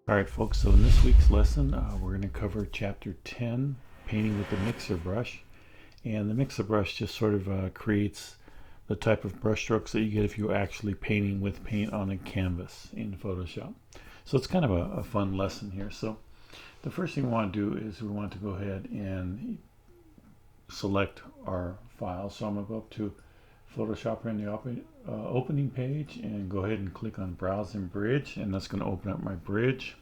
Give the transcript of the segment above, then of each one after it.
Alright folks, so in this week's lesson we're going to cover chapter 10, painting with the mixer brush. And the mixer brush just sort of creates the type of brush strokes that you get if you're actually painting with paint on a canvas in Photoshop. So it's kind of a fun lesson here. So the first thing we want to do is we want to go ahead and select our file. So I'm going to go up to Photoshop here in the opening page and go ahead and click on Browse and Bridge, and that's going to open up my bridge.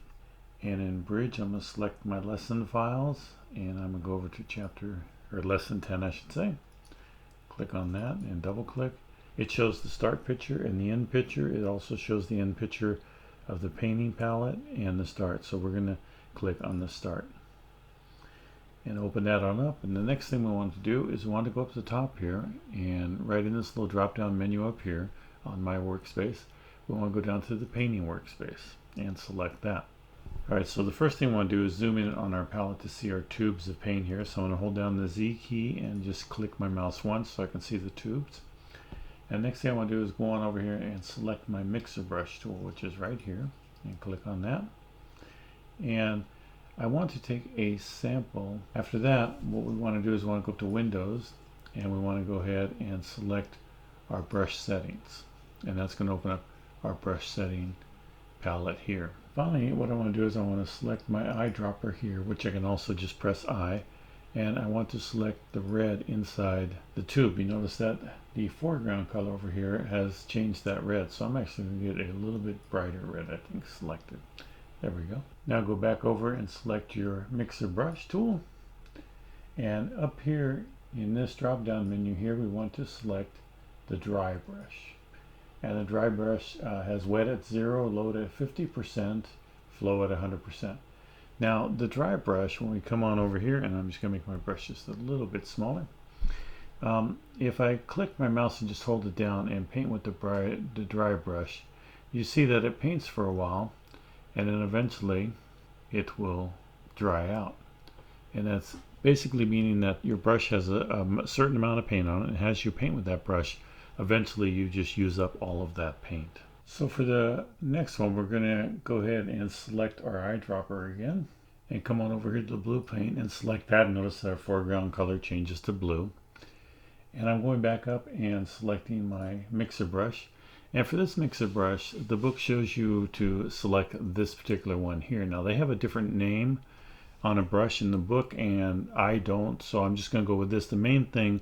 And in Bridge I'm going to select my lesson files, and I'm going to go over to chapter or lesson 10 I should say. Click on that and double click. It shows the start picture and the end picture. It also shows the end picture of the painting palette and the start. So we're going to click on the start and open that on up. And the next thing we want to do is we want to go up to the top here, and right in this little drop down menu up here on my workspace, we want to go down to the painting workspace and select that. Alright, so the first thing we want to do is zoom in on our palette to see our tubes of paint here. So I'm going to hold down the Z key and just click my mouse once so I can see the tubes. And next thing I want to do is go on over here and select my mixer brush tool, which is right here, and click on that. And I want to take a sample. After that, what we want to do is we want to go to Windows, and we want to go ahead and select our brush settings. And that's going to open up our brush setting palette here. Finally, what I want to do is I want to select my eyedropper here, which I can also just press I, and I want to select the red inside the tube. You notice that the foreground color over here has changed that red, so I'm actually going to get a little bit brighter red, I think, selected. There we go. Now go back over and select your mixer brush tool, and up here in this drop down menu here we want to select the dry brush. And the dry brush has wet at 0, load at 50%, flow at 100%. Now the dry brush, when we come on over here, and I'm just going to make my brush just a little bit smaller. If I click my mouse and just hold it down and paint with the dry brush, you see that it paints for a while, and then eventually it will dry out. And that's basically meaning that your brush has a certain amount of paint on it, and as you paint with that brush, eventually you just use up all of that paint. So for the next one, we're going to go ahead and select our eyedropper again and come on over here to the blue paint and select that. Notice that our foreground color changes to blue. And I'm going back up and selecting my mixer brush. And for this mixer brush, the book shows you to select this particular one here. Now they have a different name on a brush in the book, and I don't, so I'm just going to go with this. The main thing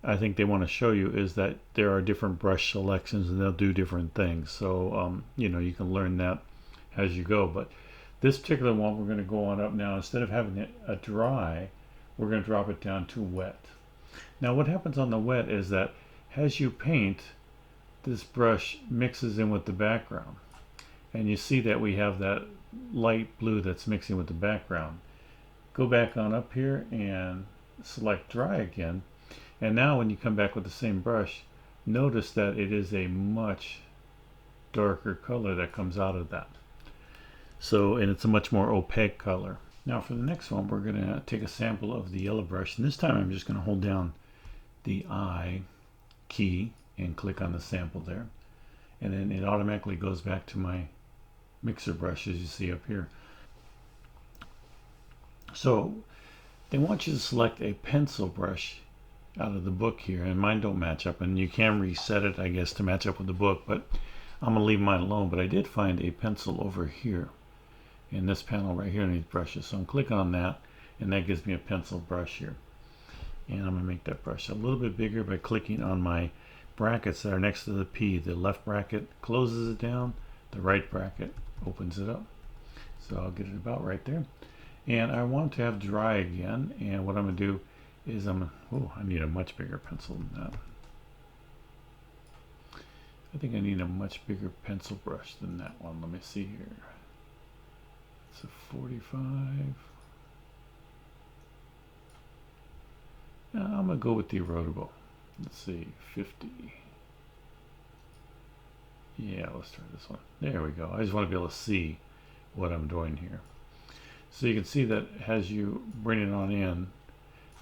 I think they want to show you is that there are different brush selections and they'll do different things. So you know, you can learn that as you go. But this particular one, we're going to go on up now. Instead of having it a dry, we're going to drop it down to wet. Now what happens on the wet is that as you paint, this brush mixes in with the background, and you see that we have that light blue that's mixing with the background. Go back on up here and select dry again. And now when you come back with the same brush, notice that it is a much darker color that comes out of that. So, and it's a much more opaque color. Now for the next one, we're going to take a sample of the yellow brush, and this time I'm just going to hold down the I key and click on the sample there. And then it automatically goes back to my mixer brush, as you see up here. So they want you to select a pencil brush out of the book here, and mine don't match up, and you can reset it, I guess, to match up with the book, but I'm gonna leave mine alone. But I did find a pencil over here in this panel right here underneath brushes, so I'm clicking on that, and that gives me a pencil brush here. And I'm gonna make that brush a little bit bigger by clicking on my brackets that are next to the P. The left bracket closes it down, the right bracket opens it up. So I'll get it about right there. And I want to have dry again, and what I'm gonna do is I need a much bigger pencil than that. I think I need a much bigger pencil brush than that one. Let me see here. It's a 45. Now I'm gonna go with the erodible. Let's see, 50. Yeah, let's try this one. There we go. I just want to be able to see what I'm doing here. So you can see that as you bring it on in,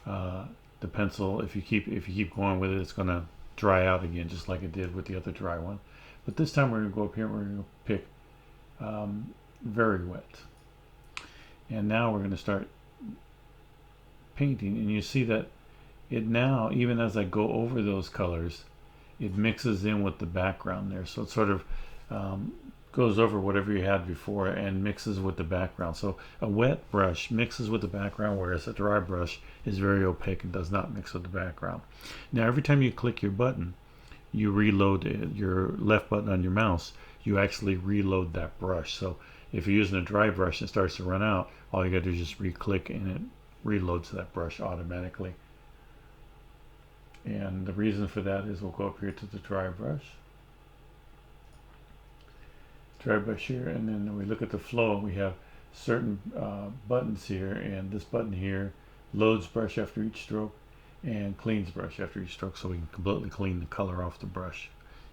the pencil, if you keep going with it, it's going to dry out again, just like it did with the other dry one. But this time we're going to go up here, we're going to pick very wet. And now we're going to start painting, and you see that it now, even as I go over those colors, it mixes in with the background there. So it sort of goes over whatever you had before and mixes with the background. So a wet brush mixes with the background, whereas a dry brush is very opaque and does not mix with the background. Now every time you click your button, you reload it, your left button on your mouse, you actually reload that brush. So if you're using a dry brush and it starts to run out, all you gotta do is just re-click and it reloads that brush automatically. And the reason for that is we'll go up here to the dry brush here, and then when we look at the flow, we have certain buttons here, and this button here loads brush after each stroke and cleans brush after each stroke, so we can completely clean the color off the brush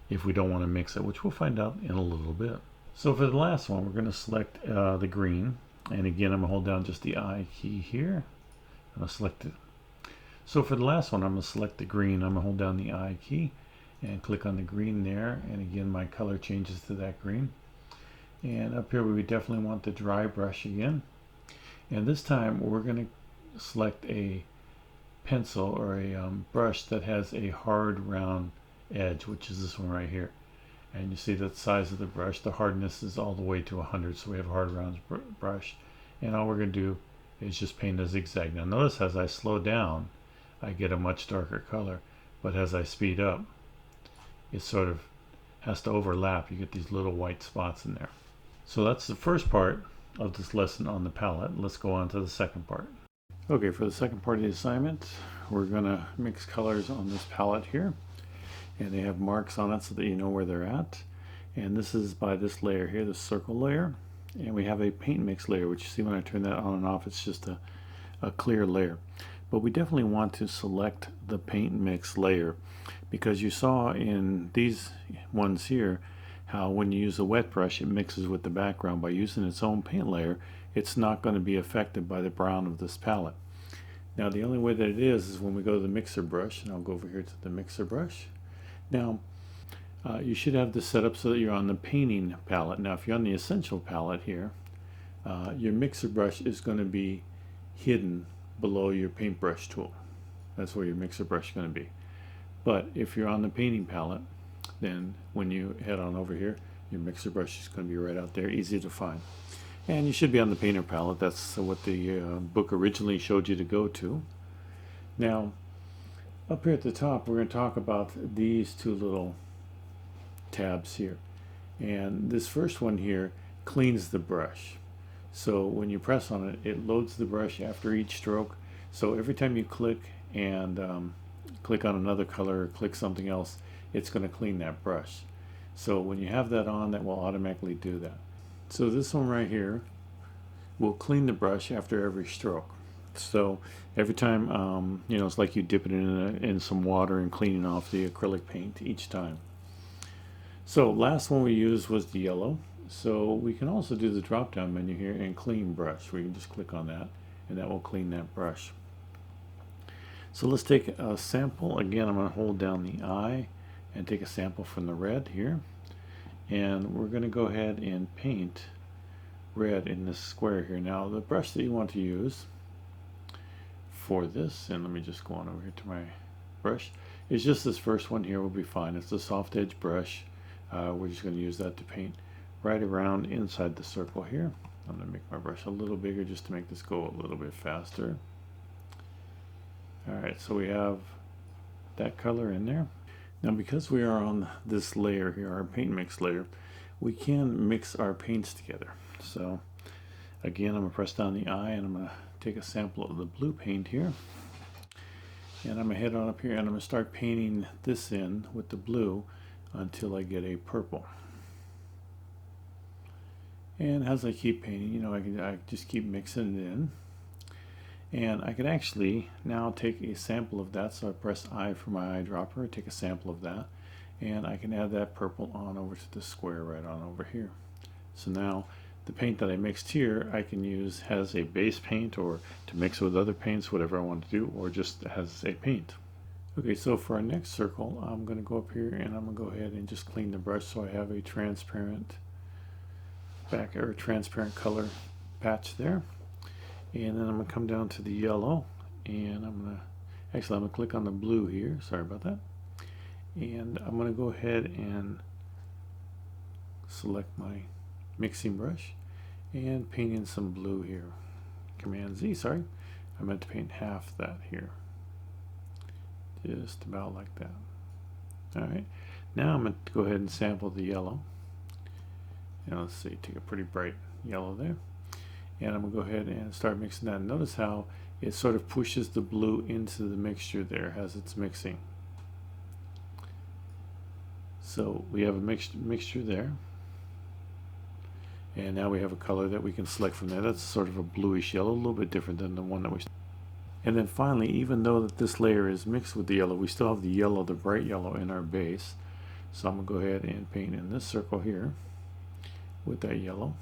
if we don't want to mix it, which we'll find out in a little bit. So for the last one, we're going to select the green, and again I'm going to hold down just the I key here. I'm going to select it. So for the last one, I'm going to select the green. I'm going to hold down the I key and click on the green there, and again my color changes to that green. And up here we definitely want the dry brush again, and this time we're going to select a pencil or a brush that has a hard round edge, which is this one right here. And you see the size of the brush, the hardness is all the way to 100, so we have a hard round brush, and all we're going to do is just paint a zigzag. Now notice as I slow down I get a much darker color, but as I speed up it sort of has to overlap. You get these little white spots in there. So that's the first part of this lesson on the palette. Let's go on to the second part. Okay, for the second part of the assignment, we're going to mix colors on this palette here, and they have marks on it so that you know where they're at. And this is by this layer here, the circle layer, and we have a paint mix layer, which you see when I turn that on and off, it's just a clear layer. But we definitely want to select the paint mix layer, because you saw in these ones here how when you use a wet brush it mixes with the background. By using its own paint layer, it's not going to be affected by the brown of this palette. Now the only way that it is when we go to the mixer brush, and I'll go over here to the mixer brush. Now you should have this set up so that you're on the painting palette. Now if you're on the essential palette here, your mixer brush is going to be hidden below your paintbrush tool. That's where your mixer brush is going to be. But if you're on the painting palette, then when you head on over here, your mixer brush is going to be right out there, easy to find. And you should be on the painter palette. That's what the book originally showed you to go to. Now up here at the top we're going to talk about these two little tabs here, and this first one here cleans the brush. So when you press on it, it loads the brush after each stroke. So every time you click and click on another color or click something else, it's going to clean that brush. So when you have that on, that will automatically do that. So this one right here will clean the brush after every stroke. So every time, you know, it's like you dip it in some water and cleaning off the acrylic paint each time. So last one we used was the yellow. So we can also do the drop down menu here and clean brush. We can just click on that and that will clean that brush. So let's take a sample. Again, I'm going to hold down the eye and take a sample from the red here, and we're going to go ahead and paint red in this square here. Now the brush that you want to use for this, and let me just go on over here to my brush, is just this first one here will be fine. It's a soft edge brush. We're just going to use that to paint right around inside the circle here. I'm going to make my brush a little bigger just to make this go a little bit faster. Alright, so we have that color in there. Now because we are on this layer here, our paint mix layer, we can mix our paints together. So again, I'm going to press down the eye and I'm going to take a sample of the blue paint here. And I'm going to head on up here and I'm going to start painting this in with the blue until I get a purple. And as I keep painting, you know, I just keep mixing it in. And I could actually now take a sample of that. So I press I for my eyedropper, take a sample of that, and I can add that purple on over to the square right on over here. So now the paint that I mixed here I can use as a base paint or to mix with other paints, whatever I want to do, or just as a paint. Okay, so for our next circle, I'm going to go up here and I'm going to go ahead and just clean the brush so I have a transparent back or transparent color patch there. And then I'm going to come down to the yellow, and I'm going to click on the blue here. Sorry about that. And I'm going to go ahead and select my mixing brush and paint in some blue here. Command Z, sorry. I meant to paint half that here. Just about like that. Alright, now I'm going to go ahead and sample the yellow. And let's see, take a pretty bright yellow there. And I'm going to go ahead and start mixing that. Notice how it sort of pushes the blue into the mixture there as it's mixing. So we have a mixture there. And now we have a color that we can select from there. That's sort of a bluish yellow, a little bit different than the one that we... And then finally, even though that this layer is mixed with the yellow, we still have the yellow, the bright yellow in our base. So I'm going to go ahead and paint in this circle here with that yellow.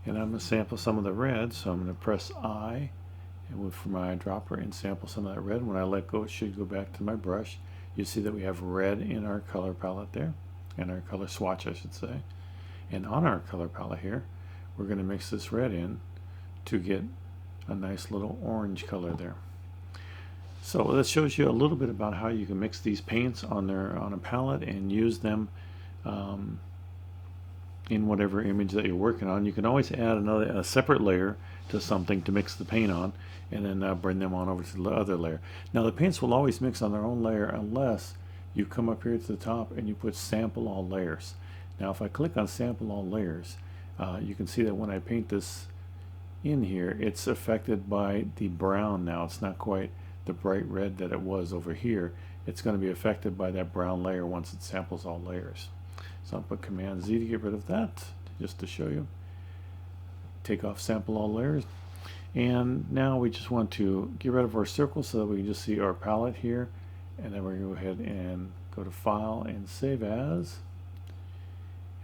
And I'm going to sample some of the red, so I'm going to press I and move from my eyedropper and sample some of that red. When I let go, it should go back to my brush. You see that we have red in our color palette there, and our color swatch, I should say. And on our color palette here, we're going to mix this red in to get a nice little orange color there. So that shows you a little bit about how you can mix these paints on a palette and use them in whatever image that you're working on. You can always add a separate layer to something to mix the paint on, and then bring them on over to the other layer. Now the paints will always mix on their own layer unless you come up here to the top and you put sample all layers. Now if I click on sample all layers, you can see that when I paint this in here, it's affected by the brown now. It's not quite the bright red that it was over here. It's going to be affected by that brown layer once it samples all layers. So I'll put Command Z to get rid of that, just to show you. Take off sample all layers. And now we just want to get rid of our circle so that we can just see our palette here. And then we're going to go ahead and go to File and Save As.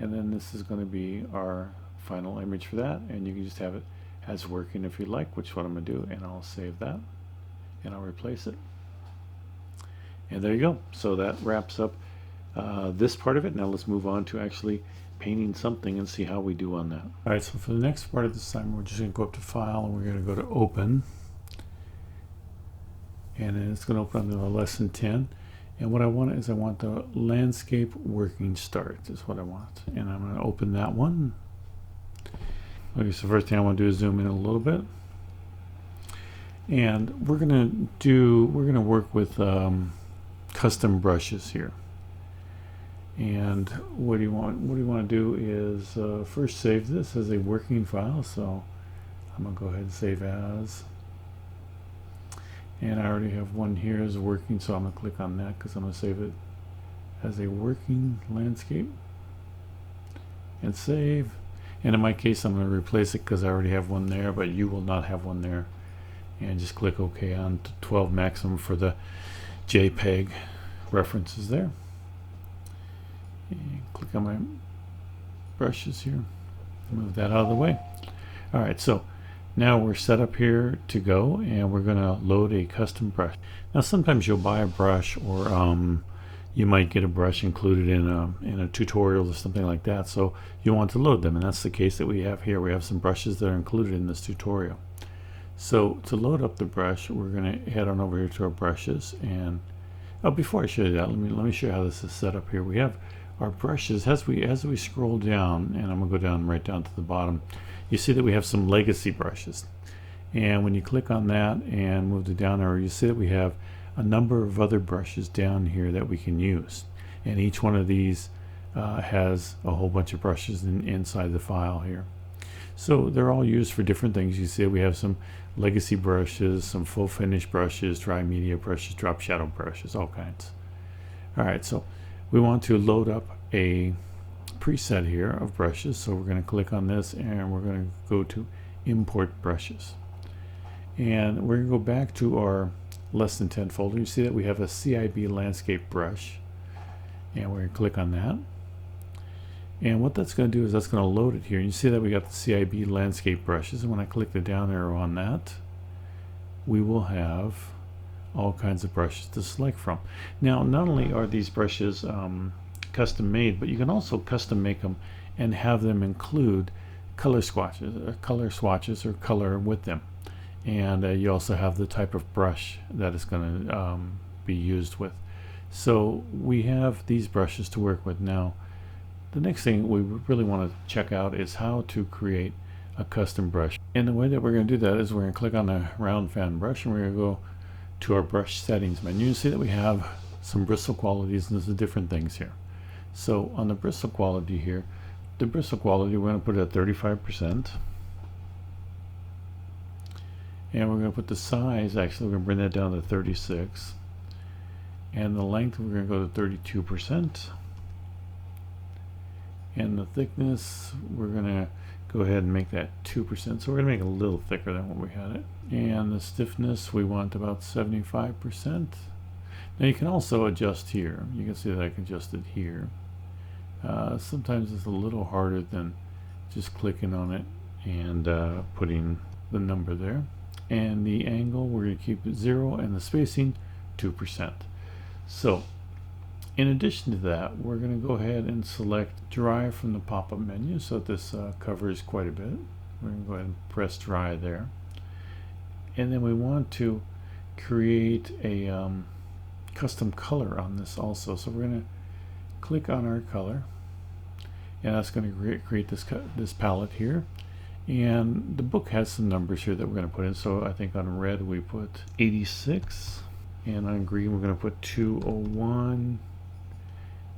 And then this is going to be our final image for that. And you can just have it as working if you like, which is what I'm going to do. And I'll save that. And I'll replace it. And there you go. So that wraps up this part of it. Now let's move on to actually painting something and see how we do on that. Alright, so for the next part of this time, we're just going to go up to File and we're going to go to Open. And then it's going to open up the lesson 10. And what I want is I want the landscape working start is what I want. And I'm going to open that one. Okay, so first thing I want to do is zoom in a little bit. And we're going to work with custom brushes here. And what do you want to do is first save this as a working file. So I'm going to go ahead and save as. And I already have one here as working, so I'm going to click on that because I'm going to save it as a working landscape. And save. And in my case, I'm going to replace it because I already have one there, but you will not have one there. And just click OK on 12 maximum for the JPEG references there. And click on my brushes here. Move that out of the way. Alright, so now we're set up here to go, and we're going to load a custom brush. Now sometimes you'll buy a brush, or you might get a brush included in a tutorial or something like that, so you want to load them, and that's the case that we have here. We have some brushes that are included in this tutorial. So to load up the brush, we're going to head on over here to our brushes, and before I show you that, let me show you how this is set up here. We have our brushes as we scroll down, and I'm going to go down right down to the bottom. You see that we have some legacy brushes, and when you click on that and move to down arrow, you see that we have a number of other brushes down here that we can use, and each one of these has a whole bunch of brushes inside the file here. So they're all used for different things. You see we have some legacy brushes, some full finish brushes, dry media brushes, drop shadow brushes, all kinds. Alright, so we want to load up a preset here of brushes, so we're going to click on this and we're going to go to import brushes, and we're going to go back to our lesson 10 folder. You see that we have a CIB landscape brush, and we're going to click on that, and what that's going to do is that's going to load it here. You see that we got the CIB landscape brushes, and when I click the down arrow on that, we will have all kinds of brushes to select from. Now not only are these brushes custom made, but you can also custom make them and have them include color swatches or color with them. And you also have the type of brush that is going to be used with. So we have these brushes to work with. Now the next thing we really want to check out is how to create a custom brush. And the way that we're going to do that is we're going to click on the round fan brush, and we're going to go to our brush settings menu. You see that we have some bristle qualities, and there's different things here. So on the bristle quality here, the bristle quality we're going to put it at 35%. And we're going to put the size, actually we're going to bring that down to 36. And the length we're going to go to 32%. And the thickness we're going to go ahead and make that 2%. So we're going to make it a little thicker than what we had it. And the stiffness we want about 75%. Now you can also adjust here. You can see that I can adjust it here. Sometimes it's a little harder than just clicking on it and putting the number there. And the angle we're going to keep it 0, and the spacing 2%. So in addition to that, we're going to go ahead and select dry from the pop-up menu, so that this covers quite a bit. We're going to go ahead and press dry there. And then we want to create a custom color on this also. So we're going to click on our color, and that's going to create this palette here. And the book has some numbers here that we're going to put in. So I think on red we put 86, and on green we're going to put 201,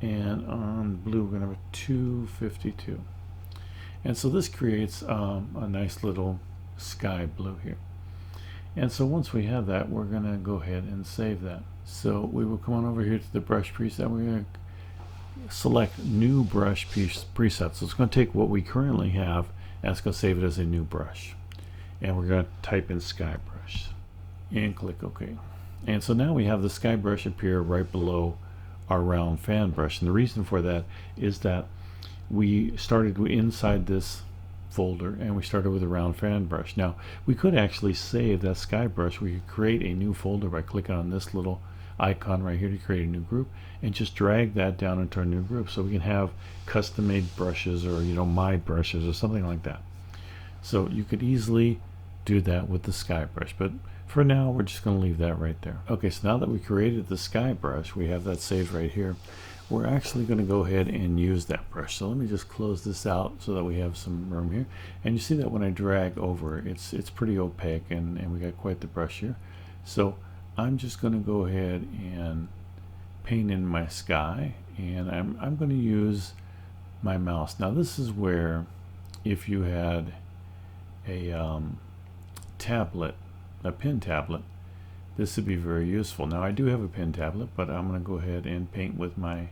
and on blue we're going to put 252. And so this creates a nice little sky blue here. And so once we have that, we're going to go ahead and save that. So we will come on over here to the brush preset. We're going to select new brush preset. So it's going to take what we currently have, and it's going to save it as a new brush. And we're going to type in sky brush and click OK. And so now we have the sky brush appear right below our round fan brush. And the reason for that is that we started inside this folder, and we started with a round fan brush. Now we could actually save that sky brush. We could create a new folder by clicking on this little icon right here to create a new group, and just drag that down into our new group, so we can have custom made brushes, or my brushes or something like that. So you could easily do that with the sky brush, but for now we're just going to leave that right there. Okay, so now that we created the sky brush, we have that saved right here. We're actually going to go ahead and use that brush. So let me just close this out so that we have some room here. And you see that when I drag over, it's pretty opaque, and we got quite the brush here. So I'm just going to go ahead and paint in my sky, and I'm going to use my mouse. Now this is where, if you had a tablet, a pen tablet, this would be very useful. Now I do have a pen tablet, but I'm going to go ahead and paint with my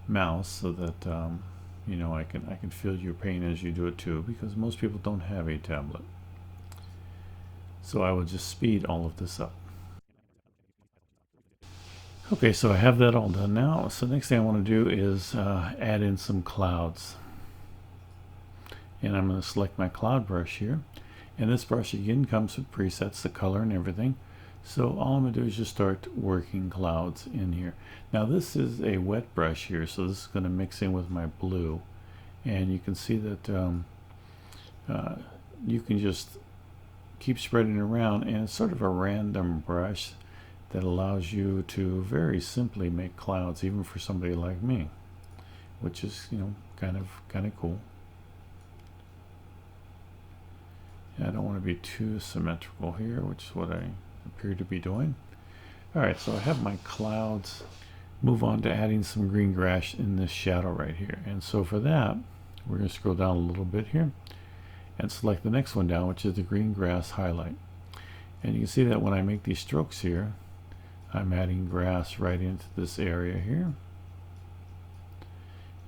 mouse so that I can feel your paint as you do it too, because most people don't have a tablet. So I will just speed all of this up. Okay, so I have that all done now. So next thing I want to do is add in some clouds. And I'm going to select my cloud brush here. And this brush again comes with presets, the color and everything. So all I'm going to do is just start working clouds in here. Now this is a wet brush here, so this is going to mix in with my blue. And you can see that you can just keep spreading it around, and it's sort of a random brush that allows you to very simply make clouds, even for somebody like me, which is kind of cool. I don't want to be too symmetrical here, which is what I appear to be doing. Alright, so I have my clouds. Move on to adding some green grass in this shadow right here. And so for that, we're going to scroll down a little bit here and select the next one down, which is the green grass highlight. And you can see that when I make these strokes here, I'm adding grass right into this area here.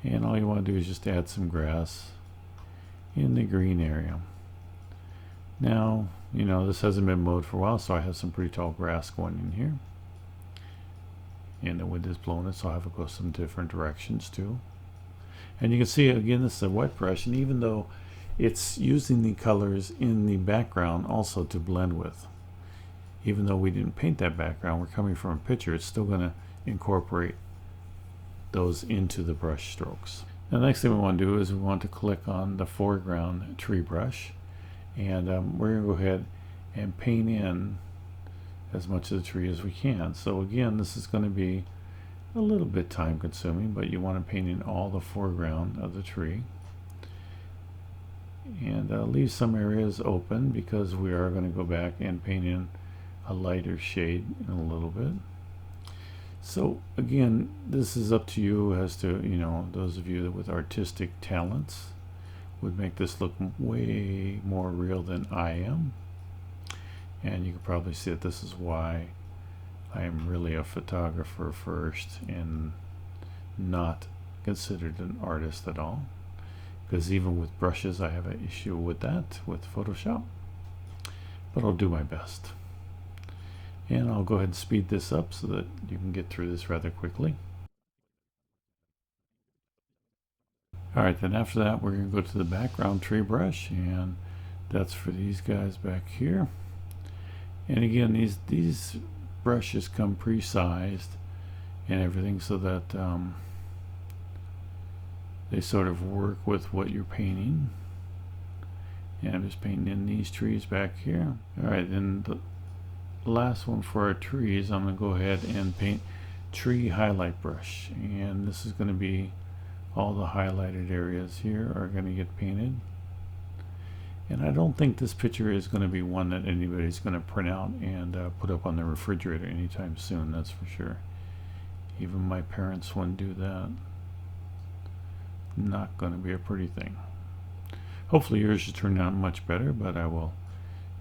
And all you want to do is just add some grass in the green area. Now, this hasn't been mowed for a while, so I have some pretty tall grass going in here. And the wind is blowing it, so I have to go some different directions too. And you can see, again, this is a wet brush, and even though it's using the colors in the background also to blend with, even though we didn't paint that background, we're coming from a picture, it's still going to incorporate those into the brush strokes. The next thing we want to do is we want to click on the foreground tree brush, and we're going to go ahead and paint in as much of the tree as we can. So again, this is going to be a little bit time consuming, but you want to paint in all the foreground of the tree, and leave some areas open because we are going to go back and paint in a lighter shade in a little bit. So again, this is up to you as to, those of you that with artistic talents would make this look way more real than I am. And you can probably see that this is why I am really a photographer first and not considered an artist at all. Because even with brushes, I have an issue with that, with Photoshop. But I'll do my best. And I'll go ahead and speed this up so that you can get through this rather quickly. Alright, then after that we're going to go to the background tree brush, and that's for these guys back here. And again, these brushes come pre-sized and everything so that they sort of work with what you're painting. And I'm just painting in these trees back here. Alright, then the last one for our trees, I'm going to go ahead and paint tree highlight brush, and this is going to be all the highlighted areas here are going to get painted. And I don't think this picture is going to be one that anybody's going to print out and put up on the refrigerator anytime soon, that's for sure. Even my parents wouldn't do that. Not going to be a pretty thing. Hopefully yours should turn out much better, but I will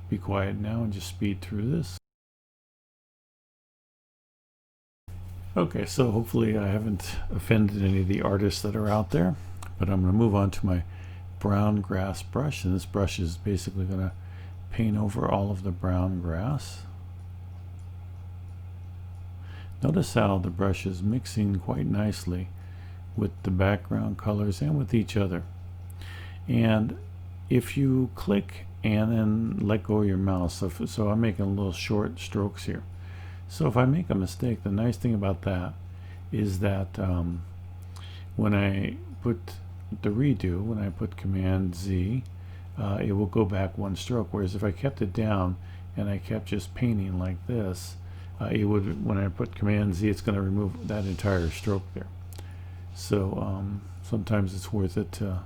be quiet now and just speed through this. Okay, so hopefully I haven't offended any of the artists that are out there, but I'm going to move on to my brown grass brush, and this brush is basically going to paint over all of the brown grass. Notice how the brush is mixing quite nicely with the background colors and with each other. And if you click and then let go of your mouse, so I'm making little short strokes here. So if I make a mistake, the nice thing about that is that when I put the redo, when I put Command Z, it will go back one stroke. Whereas if I kept it down and I kept just painting like this, it would, when I put Command Z, it's going to remove that entire stroke there. So sometimes it's worth it to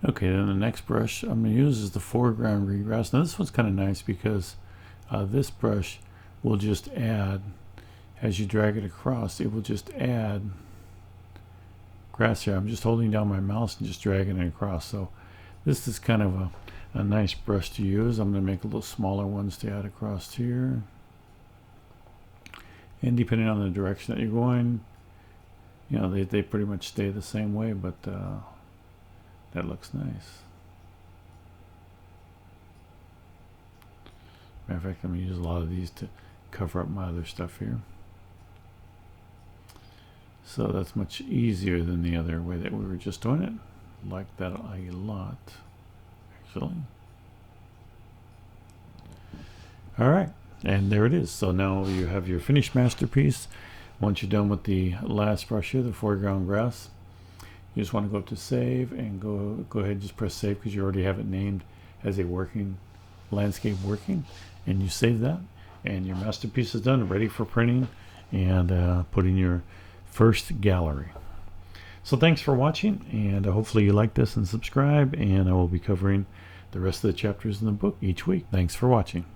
Okay, then the next brush I'm going to use is the foreground regrass. Now this one's kind of nice because this brush will just add, as you drag it across, it will just add grass here. I'm just holding down my mouse and just dragging it across. So this is kind of a nice brush to use. I'm going to make a little smaller ones to add across here. And depending on the direction that you're going, they pretty much stay the same way, but that looks nice. Matter of fact, I'm going to use a lot of these to cover up my other stuff here. So that's much easier than the other way that we were just doing it. Like that a lot, actually. All right, and there it is. So now you have your finished masterpiece. Once you're done with the last brush here, the foreground grass, you just want to go up to save and go ahead and just press save because you already have it named as a working landscape working, and you save that and your masterpiece is done, ready for printing and put in your first gallery. So thanks for watching, and hopefully you like this and subscribe, and I will be covering the rest of the chapters in the book each week. Thanks for watching.